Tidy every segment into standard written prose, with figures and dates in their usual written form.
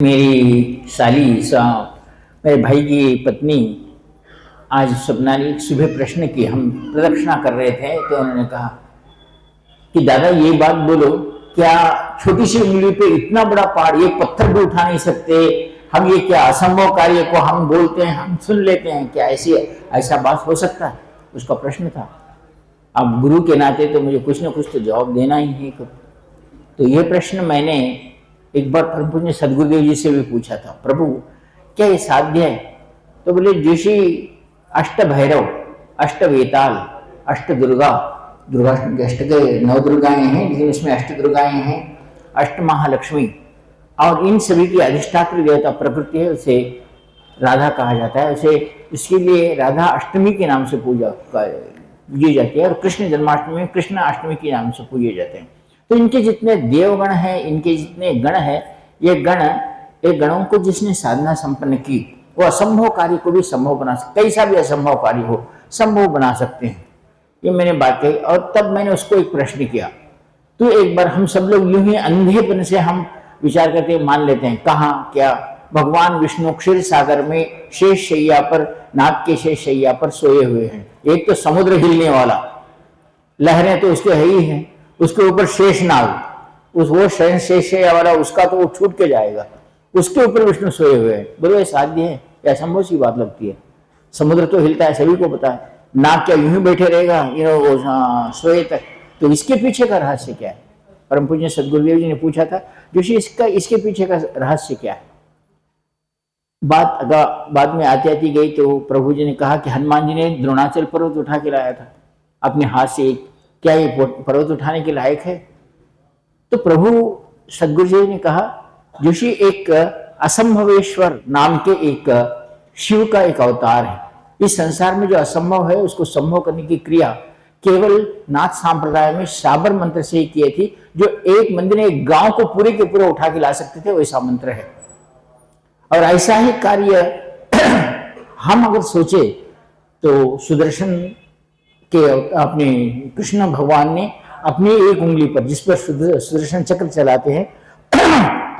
मेरी मेरे भाई की पत्नी आज स्वप्ना ने सुबह प्रश्न की। हम प्रदक्षिणा कर रहे थे तो उन्होंने कहा कि दादा ये बात बोलो, क्या छोटी सी उंगली पे इतना बड़ा पहाड़, एक पत्थर भी उठा नहीं सकते हम? ये क्या असंभव कार्य को हम बोलते हैं, हम सुन लेते हैं, क्या ऐसा बात हो सकता है? उसका प्रश्न था। अब गुरु के नाते तो मुझे कुछ ना कुछ तो जवाब देना ही है। तो ये प्रश्न मैंने एक बार परम पूज्य सदगुरुदेव जी से भी पूछा था, प्रभु क्या ये साध्य है? तो बोले जैसे अष्ट भैरव, अष्ट वेताल, अष्ट दुर्गा, दुर्गाष्टमी के अष्ट के 9 दुर्गाएं हैं, लेकिन इसमें अष्ट दुर्गाएं हैं, अष्ट महालक्ष्मी, और इन सभी की अधिष्ठात्री देवता प्रकृति है, उसे राधा कहा जाता है। उसे इसके लिए राधा अष्टमी के नाम से पूजी जाती है, और कृष्ण जन्माष्टमी में कृष्ण अष्टमी के नाम से पूजे जाते हैं। तो इनके जितने देवगण हैं, इनके जितने गण हैं, ये गणों को जिसने साधना संपन्न की वो असंभव कार्य को भी संभव बना सकते, कैसा भी असंभव कार्य हो संभव बना सकते हैं। ये मैंने बात कही, और तब मैंने उसको एक प्रश्न किया। तो एक बार हम सब लोग यूं ही अंधेपन से हम विचार करके मान लेते हैं, कहाँ क्या भगवान विष्णु क्षीर सागर में शेष शैया पर, नाग के शेष शैया पर सोए हुए हैं। एक तो समुद्र हिलने वाला, लहरें तो उसके है ही हैं, उसके ऊपर शेष नाग, वो शेष वाला, उसका तो वो छूट के जाएगा, उसके ऊपर विष्णु सोए हुए हैं। बोलो ये साध्य है? या असंभव सी बात लगती है। समुद्र तो हिलता है, सभी को पता है। नाग क्या यूं ही बैठे रहेगा सोए तक? तो इसके पीछे का रहस्य क्या है? परम पूज्य सदगुरुदेव जी ने पूछा था, जोशी इसके पीछे का रहस्य क्या है? बाद में आती आती गई तो प्रभु जी ने कहा कि हनुमान जी ने द्रोणाचल पर्वत उठा के लाया था अपने हाथ से, क्या ये पर्वत उठाने के लायक है? तो प्रभु सदगुरु जी ने कहा, जोशी एक असंभवेश्वर नाम के एक शिव का एक अवतार है। इस संसार में जो असंभव है उसको संभव करने की क्रिया केवल नाथ संप्रदाय में शाबर मंत्र से ही की थी, जो एक मंदिर एक गांव को पूरे के पूरे उठा के ला सकते थे, वैसा मंत्र है। और ऐसा ही कार्य हम अगर सोचे तो सुदर्शन के अपने कृष्ण भगवान ने अपनी एक उंगली पर, जिस पर सुदर्शन चक्र चलाते हैं,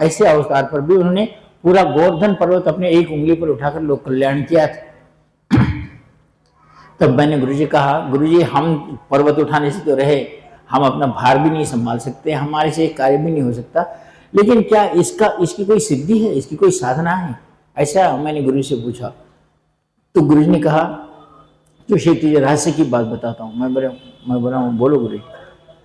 ऐसे अवतार पर भी उन्होंने पूरा गोवर्धन पर्वत अपने एक उंगली पर उठाकर लोक कल्याण किया था। तब मैंने गुरुजी कहा, गुरुजी हम पर्वत उठाने से तो रहे, हम अपना भार भी नहीं संभाल सकते, हमारे से कार्य भी नहीं हो सकता, लेकिन क्या इसकी कोई सिद्धि है, इसकी कोई साधना है? ऐसा मैंने गुरु से पूछा। तो गुरुजी ने कहा, जो तुझे रहस्य की बात बताता हूँ। मैं बोला हूँ, बोलो गुरु। तो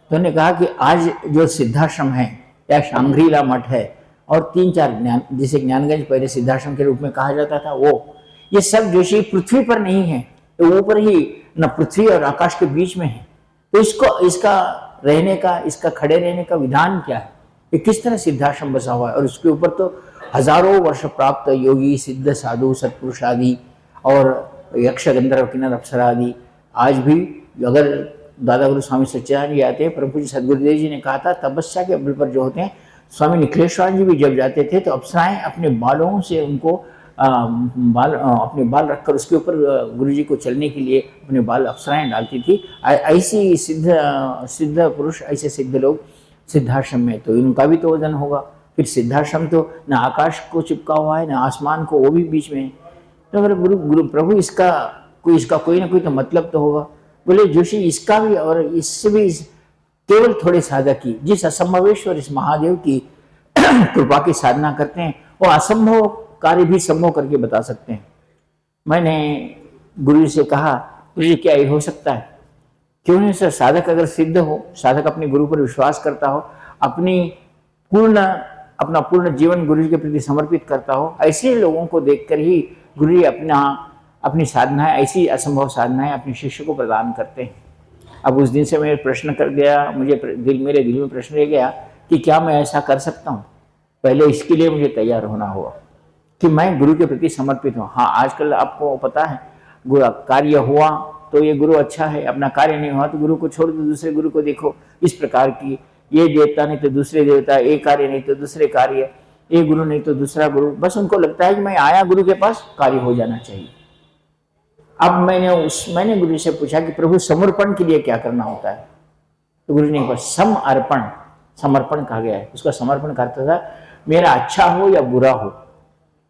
उन्होंने कहा कि आज जो सिद्धाश्रम है या शांग्रीला मठ है, और 3-4 जिसे ज्ञानगंज पहले सिद्धाश्रम के रूप में कहा जाता था, वो ये सब जोशी पृथ्वी पर नहीं है, तो ऊपर ही न पृथ्वी और आकाश के बीच में है। तो इसका रहने का, इसका खड़े रहने का विधान क्या है? ये किस तरह सिद्धाश्रम बसा हुआ है? और उसके ऊपर तो हजारों वर्ष प्राप्त योगी, सिद्ध, साधु, सत्पुरुष आदि और यक्ष, गंधर्व, किन्नर, अप्सरा आदि आज भी, अगर दादा गुरु स्वामी सच्चिदानंद जी आते हैं, परम पूज्य सदगुरुदेव जी ने कहा था, तपस्या के बल पर जो होते हैं, स्वामी निखिलेश्वर जी भी जब जाते थे तो अप्सराएं अपने बालों से उनको अपने बाल रखकर उसके ऊपर गुरुजी को चलने के लिए अपने बाल अप्सराएं डालती थी। ऐसी सिद्ध पुरुष, ऐसे सिद्ध लोग सिद्धाश्रम में, तो इनका भी तो वजन होगा। फिर सिद्धाश्रम तो न आकाश को चिपका हुआ है, न आसमान को, वो भी बीच में है। तो मेरे गुरु प्रभु इसका कोई ना कोई तो मतलब तो होगा। बोले जोशी इसका भी, और इससे भी केवल थोड़े साधक की, जिस असंभवेश्वर इस महादेव की कृपा की साधना करते हैं, वो असंभव कार्य भी संभव करके बता सकते हैं। मैंने गुरु से कहा, गुरु क्या ये हो सकता है? क्यों नहीं सर? साधक अगर सिद्ध हो, साधक अपने गुरु पर विश्वास करता हो, अपना पूर्ण जीवन गुरु के प्रति समर्पित करता हो, ऐसे लोगों को देखकर ही गुरु अपनी साधनाएं, ऐसी असंभव साधनाएं अपने शिष्य को प्रदान करते हैं। अब उस दिन से मैं प्रश्न कर गया, मेरे दिल में प्रश्न रह गया कि क्या मैं ऐसा कर सकता हूँ? पहले इसके लिए मुझे तैयार होना होगा कि मैं गुरु के प्रति समर्पित हूँ। हाँ, आजकल आपको पता है, कार्य हुआ तो ये गुरु अच्छा है, अपना कार्य नहीं हुआ तो गुरु को छोड़ दो, दूसरे गुरु को देखो। इस प्रकार की, ये देवता नहीं तो दूसरे देवता, एक कार्य नहीं तो दूसरे कार्य, एक गुरु नहीं तो दूसरा गुरु। बस उनको लगता है कि मैं आया गुरु के पास, कार्य हो जाना चाहिए। अब मैंने गुरु से पूछा कि प्रभु समर्पण के लिए क्या करना होता है? तो गुरु ने कहा समर्पण कहा गया है। उसका समर्पण करता था मेरा अच्छा हो या बुरा हो,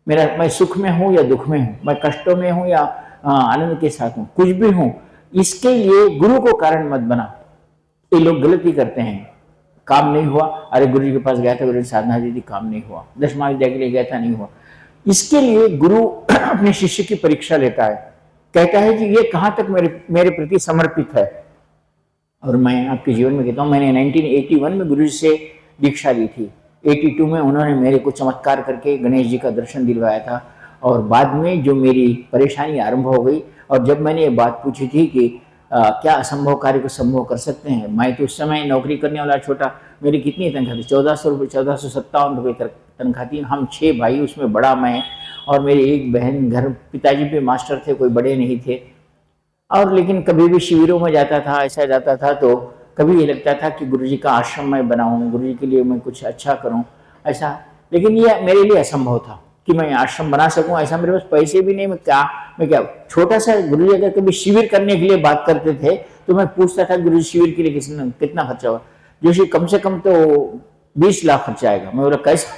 मैं सुख में हूँ या दुख में हूँ, मैं कष्टों में हूँ या आनंद के साथ हूँ, कुछ भी हूँ, इसके लिए गुरु को कारण मत बना। ये लोग गलती करते हैं। काम नहीं हुआ, अरे गुरु जी के पास गया था, गुरु जी साधना दी थी, काम नहीं हुआ। 10वां विद्या के लिए गया था, नहीं हुआ। इसके लिए गुरु अपने शिष्य की परीक्षा लेता है, कहता है कि ये कहाँ तक मेरे प्रति समर्पित है। और मैं आपके जीवन में कहता हूँ, मैंने 1981 में गुरु जी से दीक्षा ली थी। 82 में उन्होंने मेरे को चमत्कार करके गणेश जी का दर्शन दिलवाया था। और बाद में जो मेरी परेशानी आरंभ हो गई, और जब मैंने ये बात पूछी थी कि क्या असंभव कार्य को संभव कर सकते हैं, मैं तो उस समय नौकरी करने वाला छोटा, मेरी कितनी तनख्वाह थी, 1400 रुपये, 1457 रुपये तनख्वाह थी। हम 6 भाई, उसमें बड़ा मैं और मेरी एक बहन। घर पिताजी पे मास्टर थे, कोई बड़े नहीं थे। और लेकिन कभी भी शिविरों में जाता था, ऐसा जाता था, तो कभी ये लगता था कि गुरुजी का आश्रम मैं बनाऊं, गुरुजी के लिए मैं कुछ अच्छा करूं, ऐसा। लेकिन ये मेरे लिए असंभव था कि मैं आश्रम बना सकूं, ऐसा मेरे पास पैसे भी नहीं। मैं क्या छोटा सा। गुरुजी अगर कभी शिविर करने के लिए बात करते थे तो मैं पूछता था, गुरुजी शिविर के लिए कितना खर्चा होगा? जोशी कम से कम तो 20 लाख खर्चा आएगा। मैं बोला कैसा?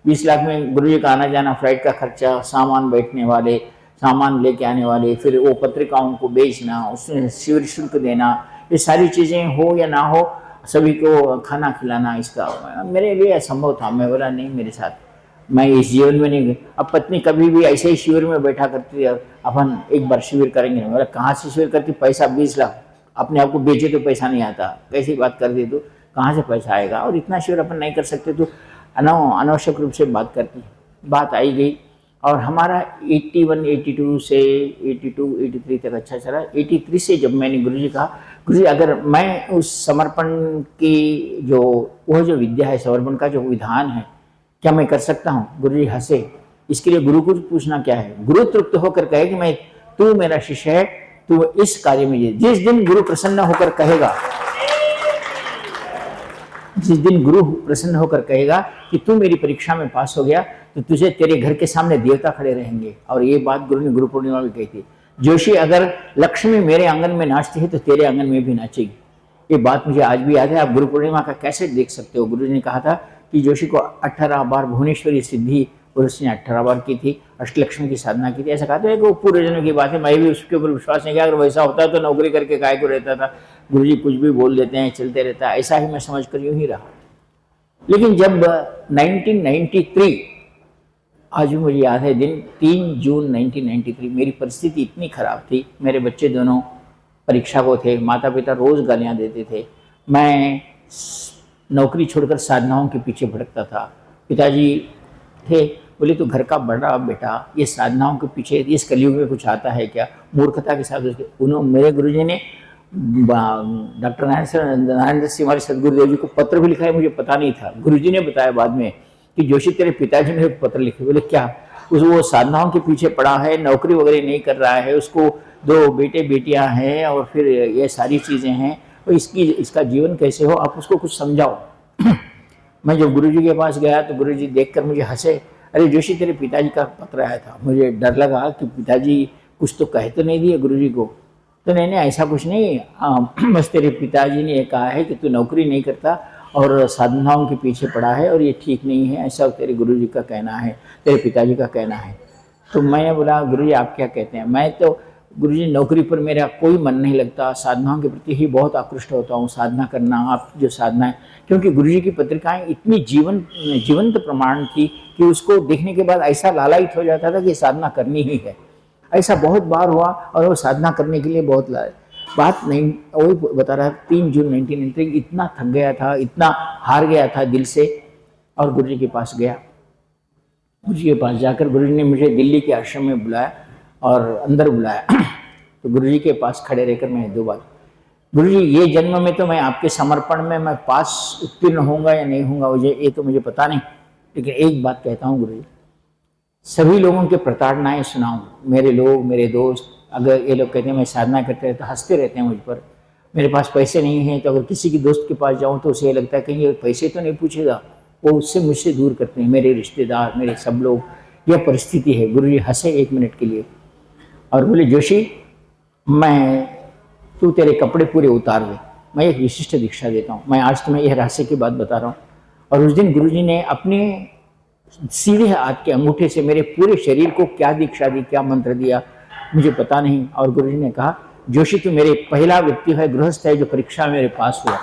20 लाख में गुरुजी का आना जाना, फ्लाइट का खर्चा, सामान बैठने वाले, सामान लेके आने वाले, फिर वो पत्रिकाओं को बेचना, उसमें शिविर शुल्क देना, ये सारी चीज़ें हो या ना हो, सभी को खाना खिलाना, इसका मेरे लिए असंभव था। मैं बोला नहीं, मेरे साथ मैं इस जीवन में नहीं। अब पत्नी कभी भी ऐसे ही शिविर में बैठा करती है, अपन एक बार शिविर करेंगे। मैं बोला कहाँ से शिविर करती, पैसा 20 लाख, अपने आप को बेचे तो पैसा नहीं आता, कैसी बात कर दी, तो कहाँ से पैसा आएगा, और इतना शिविर अपन नहीं कर सकते। तो अनावश्यक रूप से बात करती, बात आई गई। और हमारा 81, 82 से 82, 83 तक अच्छा चला। 83 से जब मैंने गुरुजी कहा, गुरुजी अगर मैं उस समर्पण की वो जो विद्या है, समर्पण का जो विधान है, क्या मैं कर सकता हूँ? गुरुजी हंसे। इसके लिए गुरु को पूछना क्या है? गुरु तृप्त होकर कहे कि मैं, तू मेरा शिष्य है, तू इस कार्य में, जिस दिन गुरु प्रसन्न होकर कहेगा, जिस दिन गुरु प्रसन्न होकर कहेगा कि तू मेरी परीक्षा में पास हो गया, तो तुझे तेरे घर के सामने देवता खड़े रहेंगे। और ये बात गुरु ने गुरु पूर्णिमा में कही थी, जोशी अगर लक्ष्मी मेरे आंगन में नाचती है तो तेरे आंगन में भी नाचेगी। ये बात मुझे आज भी याद है। आप गुरु पूर्णिमा का कैसे देख सकते हो। गुरु जी ने कहा था कि जोशी को 18 बार भुवनेश्वरी सिद्धि और उसने 18 बार की थी, अष्टलक्ष्मी की साधना की थी, ऐसा कहा था। वो पूरे जनों की बात है, मैं भी उसके ऊपर विश्वास नहीं किया। अगर वैसा होता तो नौकरी करके काय को रहता था। गुरुजी कुछ भी बोल देते हैं, चलते रहता है, ऐसा ही मैं समझ कर यूं ही रहा। लेकिन जब 1993, आज भी मुझे याद है दिन, 3 जून 1993, मेरी परिस्थिति इतनी खराब थी, मेरे बच्चे दोनों परीक्षा को थे, माता पिता रोज़ गालियाँ देते थे, मैं नौकरी छोड़कर साधनाओं के पीछे भटकता था। पिताजी थे, बोले तो घर का बड़ा बेटा, ये साधनाओं के पीछे, इस कलयुग में कुछ आता है क्या? मूर्खता के साथ उन्होंने, मेरे गुरुजी ने डॉक्टर नारायण सिंह हमारे सदगुरुदेव जी को पत्र भी लिखा है, मुझे पता नहीं था। गुरुजी ने बताया बाद में कि जोशी तेरे पिताजी ने पत्र लिखे। बोले क्या? वो साधनाओं के पीछे पड़ा है, नौकरी वगैरह नहीं कर रहा है, उसको 2 बेटे बेटियां हैं और फिर ये सारी चीज़ें हैं, तो इसका जीवन कैसे हो, आप उसको कुछ समझाओ। मैं जब गुरुजी के पास गया तो गुरुजी देखकर मुझे हंसे, अरे जोशी तेरे पिताजी का पत्र आया था। मुझे डर लगा कि पिताजी कुछ तो कह तो नहीं दिए गुरुजी को। तो नहीं ऐसा कुछ नहीं, बस तेरे पिताजी ने कहा है कि तू नौकरी नहीं करता और साधनाओं के पीछे पड़ा है और ये ठीक नहीं है, ऐसा तेरे गुरुजी का कहना है, तेरे पिताजी का कहना है। तो मैं बोला गुरुजी आप क्या कहते हैं? मैं तो गुरुजी नौकरी पर मेरा कोई मन नहीं लगता, साधनाओं के प्रति ही बहुत आकृष्ट होता हूँ, साधना करना, आप जो साधना है, क्योंकि गुरुजी की पत्रिकाएं इतनी जीवंत प्रमाण थी कि उसको देखने के बाद ऐसा लालायित हो जाता था कि साधना करनी ही है। ऐसा बहुत बार हुआ और वो साधना करने के लिए बहुत बात नहीं, वही बता रहा 3 जून 1993 इतना थक गया था, इतना हार गया था दिल से, और गुरुजी के पास गया। गुरुजी के पास जाकर गुरुजी ने मुझे दिल्ली के आश्रम में बुलाया और अंदर बुलाया। तो गुरुजी के पास खड़े रहकर मैं 2 बात, गुरुजी ये जन्म में तो मैं आपके समर्पण में मैं पास उत्तीर्ण होऊंगा या नहीं होऊंगा ये तो मुझे पता नहीं, लेकिन एक बात कहता हूँ गुरुजी, सभी लोगों के प्रताड़नाएं सुनाऊं। मेरे लोग, मेरे दोस्त, अगर ये लोग कहते हैं मैं साधना करते रहते, हंसते रहते हैं मुझ पर। मेरे पास पैसे नहीं हैं तो अगर किसी की दोस्त के पास जाऊं तो उसे ये लगता है कहीं ये पैसे तो नहीं पूछेगा, वो उससे मुझसे दूर करते हैं, मेरे रिश्तेदार, मेरे सब लोग। यह परिस्थिति है। गुरुजी हंसे 1 मिनट के लिए और बोले जोशी तू तेरे कपड़े पूरे उतार दे, मैं एक विशिष्ट दीक्षा देता हूँ। मैं आज तुम्हें यह रहस्य की बात बता रहा हूँ। और उस दिन गुरुजी ने अपने सीधे हाथ के अंगूठे से मेरे पूरे शरीर को क्या दीक्षा दी, क्या मंत्र दिया, मुझे पता नहीं। और गुरुजी ने कहा, जोशी तू मेरे पहला व्यक्ति है, गृहस्थ है जो परीक्षा में मेरे पास हुआ।